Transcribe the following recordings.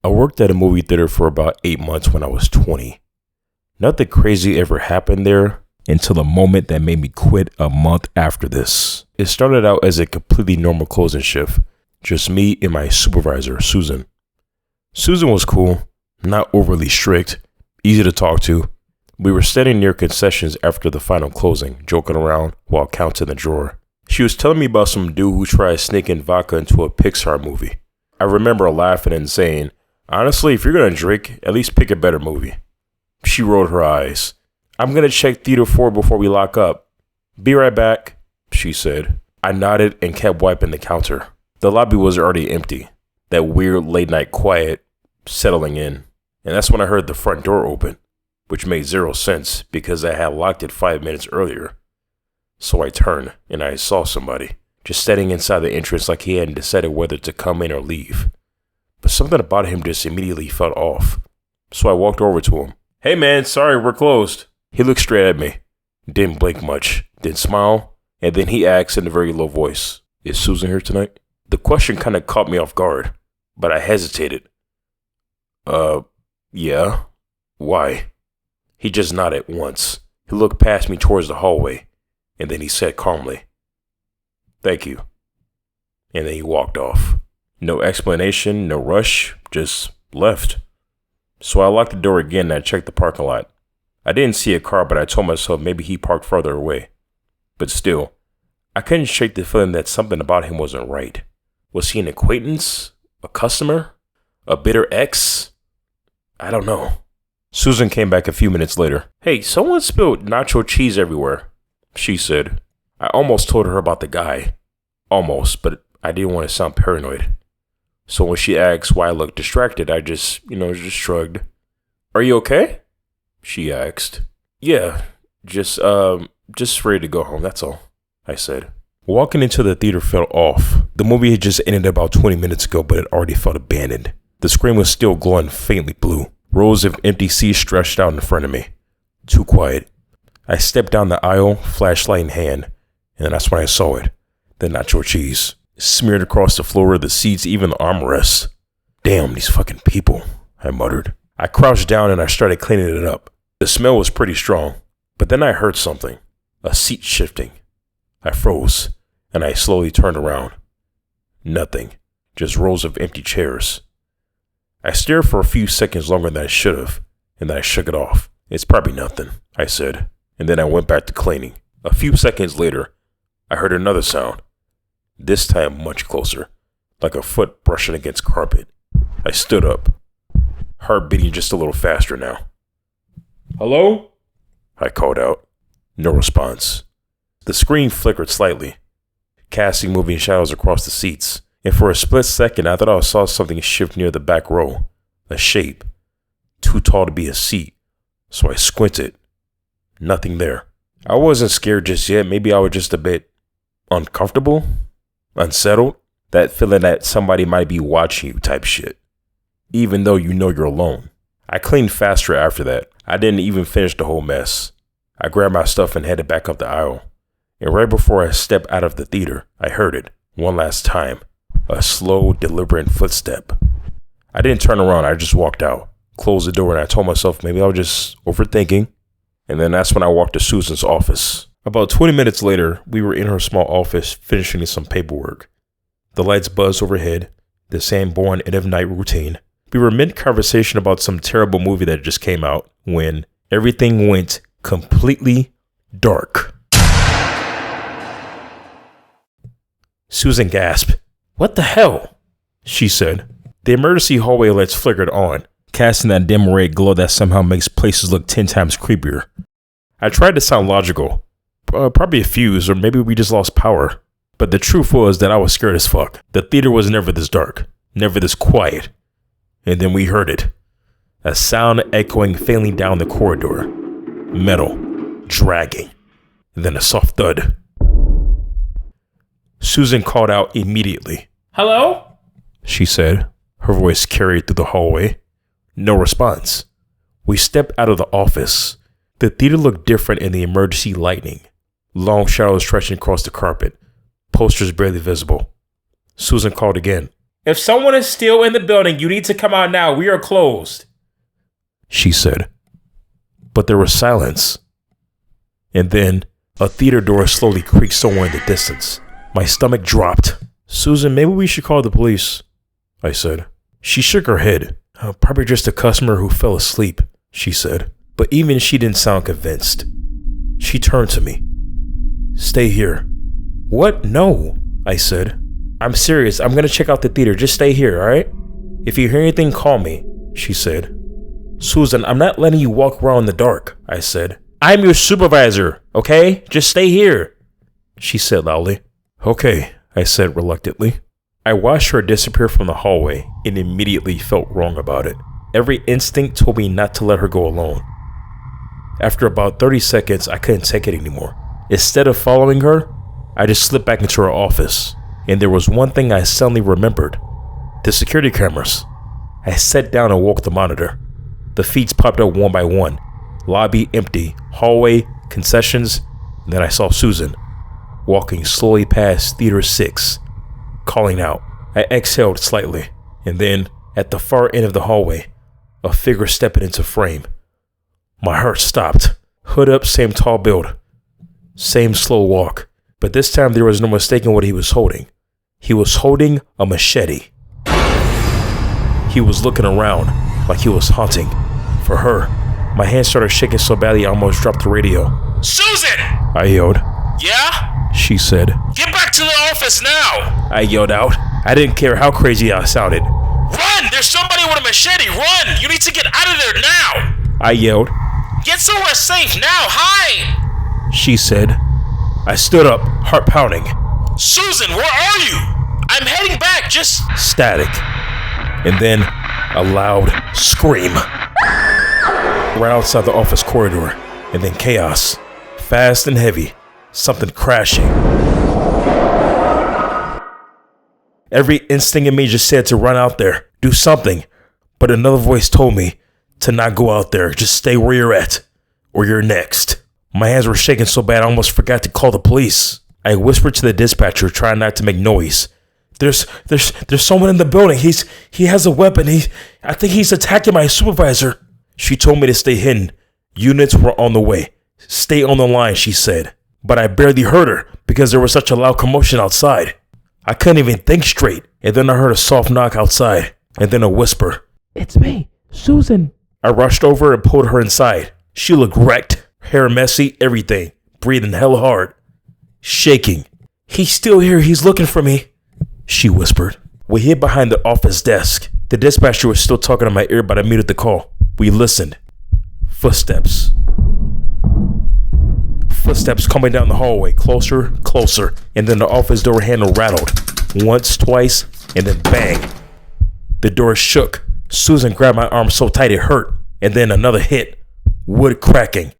I worked at a movie theater for about 8 months when I was 20. Nothing crazy ever happened there until the moment that made me quit a month after this. It started out as a completely normal closing shift, just me and my supervisor, Susan. Susan was cool, not overly strict, easy to talk to. We were standing near concessions after the final closing, joking around while counting the drawer. She was telling me about some dude who tried sneaking vodka into a Pixar movie. I remember laughing and saying, honestly, if you're gonna drink, at least pick a better movie. She rolled her eyes. I'm gonna check Theater 4 before we lock up. Be right back, she said. I nodded and kept wiping the counter. The lobby was already empty, that weird late night quiet settling in. And that's when I heard the front door open, which made zero sense because I had locked it 5 minutes earlier. So I turned and I saw somebody just standing inside the entrance like he hadn't decided whether to come in or leave. But something about him just immediately felt off. So I walked over to him. Hey man, sorry, we're closed. He looked straight at me, didn't blink much, didn't smile, and then he asked in a very low voice, is Susan here tonight? The question kind of caught me off guard, but I hesitated. Yeah. Why? He just nodded once. He looked past me towards the hallway, and then he said calmly, thank you. And then he walked off. No explanation, no rush, just left. So I locked the door again and I checked the parking lot. I didn't see a car, but I told myself maybe he parked farther away. But still, I couldn't shake the feeling that something about him wasn't right. Was he an acquaintance? A customer? A bitter ex? I don't know. Susan came back a few minutes later. Hey, someone spilled nacho cheese everywhere, she said. I almost told her about the guy. Almost, but I didn't want to sound paranoid. So when she asked why I looked distracted, I just shrugged. Are you okay? She asked. Yeah, just ready to go home, that's all, I said. Walking into the theater felt off. The movie had just ended about 20 minutes ago, but it already felt abandoned. The screen was still glowing faintly blue. Rows of empty seats stretched out in front of me. Too quiet. I stepped down the aisle, flashlight in hand, and that's when I saw it. The nacho cheese. Smeared across the floor of the seats, even the armrests. Damn, these fucking people, I muttered. I crouched down and I started cleaning it up. The smell was pretty strong, but then I heard something. A seat shifting. I froze, and I slowly turned around. Nothing. Just rows of empty chairs. I stared for a few seconds longer than I should have, and then I shook it off. It's probably nothing, I said, and then I went back to cleaning. A few seconds later, I heard another sound. This time much closer, like a foot brushing against carpet. I stood up, heart beating just a little faster now. Hello? I called out. No response. The screen flickered slightly, casting moving shadows across the seats, and for a split second I thought I saw something shift near the back row. A shape, too tall to be a seat, so I squinted. Nothing there. I wasn't scared just yet, maybe I was just a bit uncomfortable? Unsettled? That feeling that somebody might be watching you type shit, even though you know you're alone. I cleaned faster after that. I didn't even finish the whole mess. I grabbed my stuff and headed back up the aisle. And right before I stepped out of the theater, I heard it, one last time. A slow, deliberate footstep. I didn't turn around, I just walked out, closed the door, and I told myself maybe I was just overthinking. And then that's when I walked to Susan's office. About 20 minutes later, we were in her small office finishing some paperwork. The lights buzzed overhead, the same boring end of night routine. We were mid-conversation about some terrible movie that just came out when everything went completely dark. Susan gasped. What the hell? She said. The emergency hallway lights flickered on, casting that dim red glow that somehow makes places look 10 times creepier. I tried to sound logical. Probably a fuse, or maybe we just lost power. But the truth was that I was scared as fuck. The theater was never this dark, never this quiet. And then we heard it. A sound echoing faintly down the corridor. Metal, dragging, and then a soft thud. Susan called out immediately. Hello? She said. Her voice carried through the hallway. No response. We stepped out of the office. The theater looked different in the emergency lighting. Long shadows stretching across the carpet. Posters barely visible. Susan called again. If someone is still in the building, you need to come out now. We are closed, she said. But there was silence. And then a theater door slowly creaked somewhere in the distance. My stomach dropped. Susan, maybe we should call the police, I said. She shook her head. Probably just a customer who fell asleep, she said. But even she didn't sound convinced. She turned to me. Stay here. What? No, I said. I'm serious. I'm gonna check out the theater. Just stay here, alright? If you hear anything, call me, she said. Susan, I'm not letting you walk around in the dark, I said. I'm your supervisor, okay? Just stay here, she said loudly. Okay, I said reluctantly. I watched her disappear from the hallway and immediately felt wrong about it. Every instinct told me not to let her go alone. After about 30 seconds, I couldn't take it anymore. Instead of following her, I just slipped back into her office. And there was one thing I suddenly remembered. The security cameras. I sat down and woke the monitor. The feeds popped up one by one. Lobby empty, hallway, concessions, and then I saw Susan walking slowly past Theater 6, calling out. I exhaled slightly, and then, at the far end of the hallway, a figure stepped into frame. My heart stopped. Hood up, same tall build. Same slow walk. But this time there was no mistaking what he was holding. He was holding a machete. He was looking around like he was hunting for her. My hand started shaking so badly I almost dropped the radio. Susan! I yelled. Yeah? She said. Get back to the office now! I yelled out. I didn't care how crazy I sounded. Run! There's somebody with a machete! Run! You need to get out of there now! I yelled. Get somewhere safe now! Hide! She said. I stood up, heart pounding. Susan, where are you? I'm heading back, just... Static. And then a loud scream. Right outside the office corridor. And then chaos. Fast and heavy. Something crashing. Every instinct in me just said to run out there. Do something. But another voice told me to not go out there. Just stay where you're at. Or you're next. My hands were shaking so bad I almost forgot to call the police. I whispered to the dispatcher, trying not to make noise. There's someone in the building. He has a weapon. I think he's attacking my supervisor. She told me to stay hidden. Units were on the way. Stay on the line, she said. But I barely heard her because there was such a loud commotion outside. I couldn't even think straight. And then I heard a soft knock outside. And then a whisper. It's me, Susan. I rushed over and pulled her inside. She looked wrecked. Hair messy, everything. Breathing hella hard. Shaking. He's still here. He's looking for me, she whispered. We hid behind the office desk. The dispatcher was still talking in my ear, but I muted the call. We listened. Footsteps. Footsteps coming down the hallway. Closer, closer. And then the office door handle rattled. Once, twice, and then bang. The door shook. Susan grabbed my arm so tight it hurt. And then another hit. Wood cracking.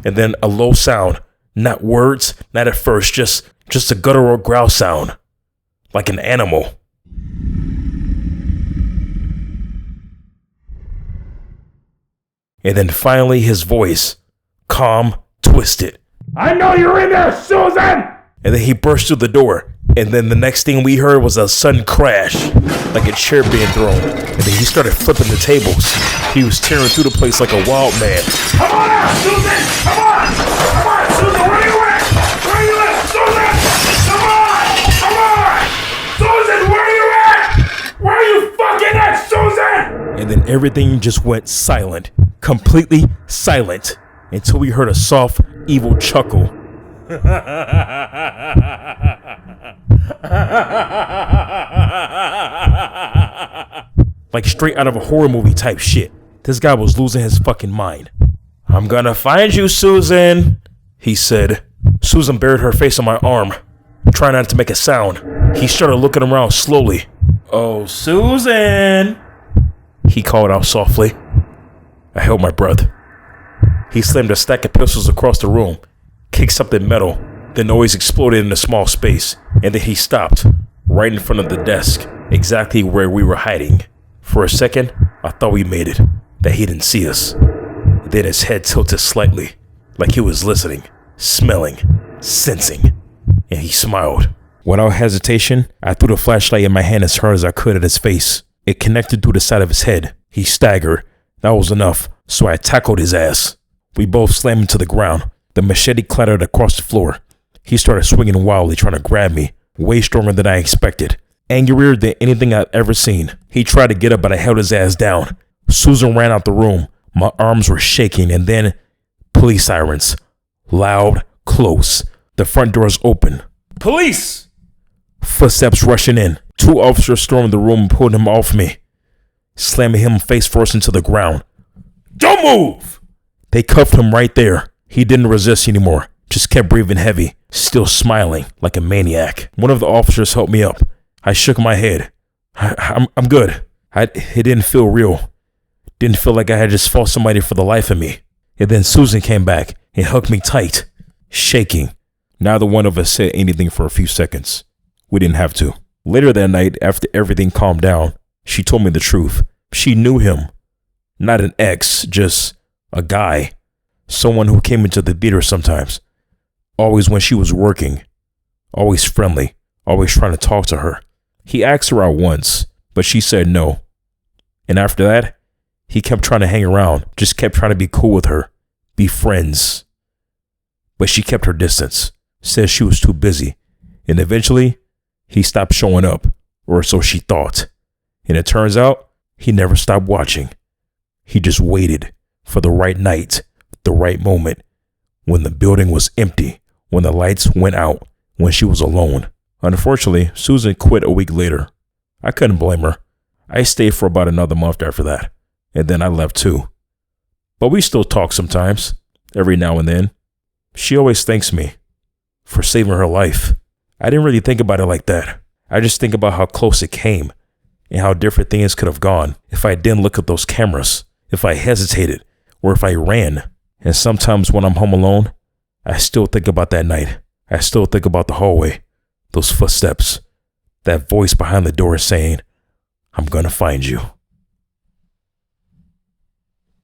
And then a low sound. Not words, not at first, just a guttural growl sound. Like an animal. And then finally his voice. Calm, twisted. I know you're in there, Susan! And then he burst through the door. And then the next thing we heard was a sudden crash. Like a chair being thrown. And then he started flipping the tables. He was tearing through the place like a wild man. Come on out, Susan! Come on! Come on, Susan! Where are you at? Where are you at, Susan? Come on! Come on! Susan, where are you at? Where are you fucking at, Susan? And then everything just went silent. Completely silent. Until we heard a soft, evil chuckle. Like straight out of a horror movie type shit. This guy was losing his fucking mind. I'm gonna find you, Susan, he said. Susan buried her face on my arm, trying not to make a sound. He started looking around slowly. Oh, Susan, he called out softly. I held my breath. He slammed a stack of pistols across the room, kicked something metal. The noise exploded in a small space, and then he stopped, right in front of the desk, exactly where we were hiding. For a second, I thought we made it, that he didn't see us. Then his head tilted slightly, like he was listening, smelling, sensing, and he smiled. Without hesitation, I threw the flashlight in my hand as hard as I could at his face. It connected through the side of his head. He staggered. That was enough, so I tackled his ass. We both slammed into the ground. The machete clattered across the floor. He started swinging wildly, trying to grab me, way stronger than I expected. Angrier than anything I've ever seen. He tried to get up, but I held his ass down. Susan ran out the room. My arms were shaking, and then police sirens. Loud, close. The front doors open. Police! Footsteps rushing in. 2 officers stormed the room and pulled him off me, slamming him face first into the ground. Don't move! They cuffed him right there. He didn't resist anymore, just kept breathing heavy, still smiling like a maniac. One of the officers helped me up. I shook my head. I'm good. It didn't feel real. Didn't feel like I had just fought somebody for the life of me. And then Susan came back and hugged me tight, shaking. Neither one of us said anything for a few seconds. We didn't have to. Later that night, after everything calmed down, she told me the truth. She knew him. Not an ex, just a guy. Someone who came into the theater sometimes. Always when she was working. Always friendly. Always trying to talk to her. He asked her out once, but she said no. And after that, he kept trying to hang around. Just kept trying to be cool with her. Be friends. But she kept her distance. Said she was too busy. And eventually, he stopped showing up. Or so she thought. And it turns out, he never stopped watching. He just waited for the right night, the right moment, when the building was empty, when the lights went out, when she was alone. Unfortunately, Susan quit a week later. I couldn't blame her. I stayed for about another month after that, and then I left too. But we still talk sometimes, every now and then. She always thanks me for saving her life. I didn't really think about it like that. I just think about how close it came and how different things could have gone if I didn't look at those cameras, if I hesitated, or if I ran. And sometimes when I'm home alone, I still think about that night. I still think about the hallway, those footsteps, that voice behind the door saying, I'm gonna find you.